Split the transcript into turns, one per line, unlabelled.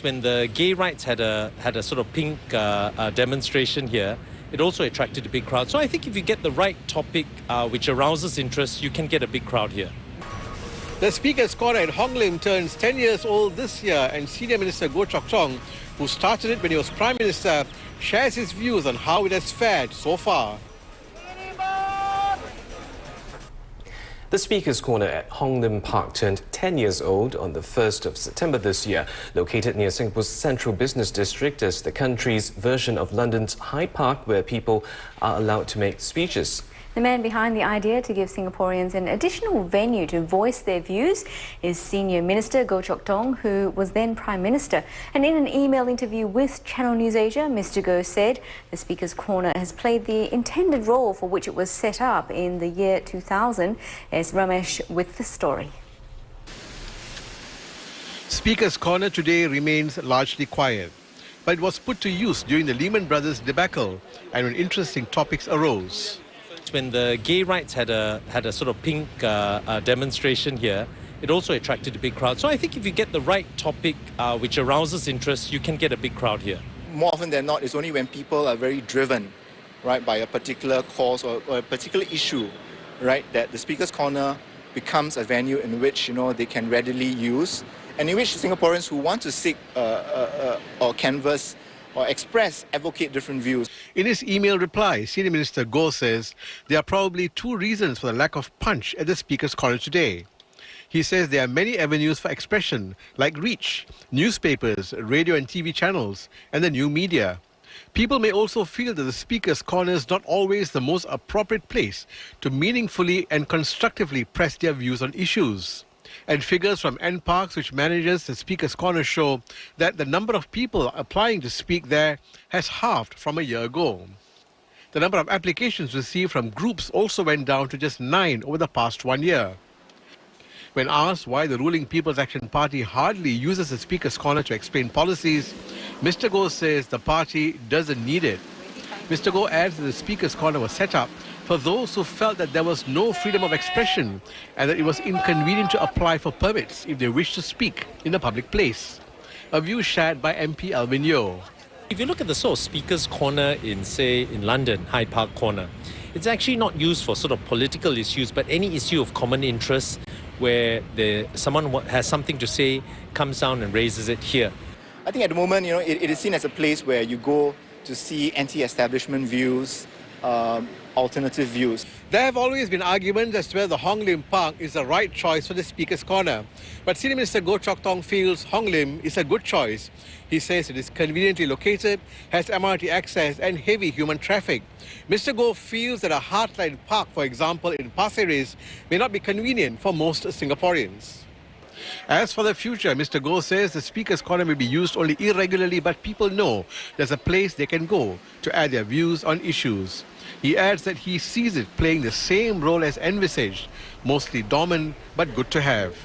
When the gay rights had a sort of pink demonstration here, it also attracted a big crowd. So I think if you get the right topic which arouses interest, you can get a big crowd here.
The Speaker's Corner in Hong Lim turns 10 years old this year, and Senior Minister Goh Chok Tong, who started it when he was Prime Minister, shares his views on how it has fared so far.
The Speaker's Corner at Hong Lim Park turned 10 years old on the 1st of September this year, located near Singapore's central business district as the country's version of London's Hyde Park, where people are allowed to make speeches.
The man behind the idea to give Singaporeans an additional venue to voice their views is Senior Minister Goh Chok Tong, who was then Prime Minister. And in an email interview with Channel News Asia, Mr Goh said the Speaker's Corner has played the intended role for which it was set up in the year 2000. As Ramesh with the story.
Speaker's Corner today remains largely quiet, but it was put to use during the Lehman Brothers debacle and when interesting topics arose.
When the gay rights had a sort of pink demonstration here, it also attracted a big crowd. So I think if you get the right topic which arouses interest, you can get a big crowd here.
More often than not, it's only when people are very driven, right, by a particular cause or a particular issue, right, that the Speaker's Corner becomes a venue in which, they can readily use, and in which Singaporeans who want to seek or canvass or express, advocate different views.
In his email reply, Senior Minister Goh says there are probably two reasons for the lack of punch at the Speaker's Corner today. He says there are many avenues for expression, like reach, newspapers, radio and TV channels, and the new media. People may also feel that the Speaker's Corner is not always the most appropriate place to meaningfully and constructively press their views on issues. And figures from NParks, which manages the Speaker's Corner, show that the number of people applying to speak there has halved from a year ago. The number of applications received from groups also went down to just 9 over the past 1 year. When asked why the ruling People's Action Party hardly uses the Speaker's Corner to explain policies, Mr Goh says the party doesn't need it. Mr Goh adds that the Speaker's Corner was set up for those who felt that there was no freedom of expression and that it was inconvenient to apply for permits if they wished to speak in a public place. A view shared by MP Alvin Yeo.
If you look at the sort of Speaker's Corner in London, Hyde Park Corner, it's actually not used for sort of political issues, but any issue of common interest where someone has something to say, comes down and raises it here.
I think at the moment, it is seen as a place where you go to see anti-establishment views, alternative views.
There have always been arguments as to whether Hong Lim Park is the right choice for the Speaker's Corner. But Senior Minister Goh Chok Tong feels Hong Lim is a good choice. He says it is conveniently located, has MRT access and heavy human traffic. Mr Goh feels that a Heartline Park, for example, in Pasir Ris, may not be convenient for most Singaporeans. As for the future, Mr Goh says the Speaker's Corner may be used only irregularly, but people know there's a place they can go to add their views on issues. He adds that he sees it playing the same role as envisaged, mostly dormant but good to have.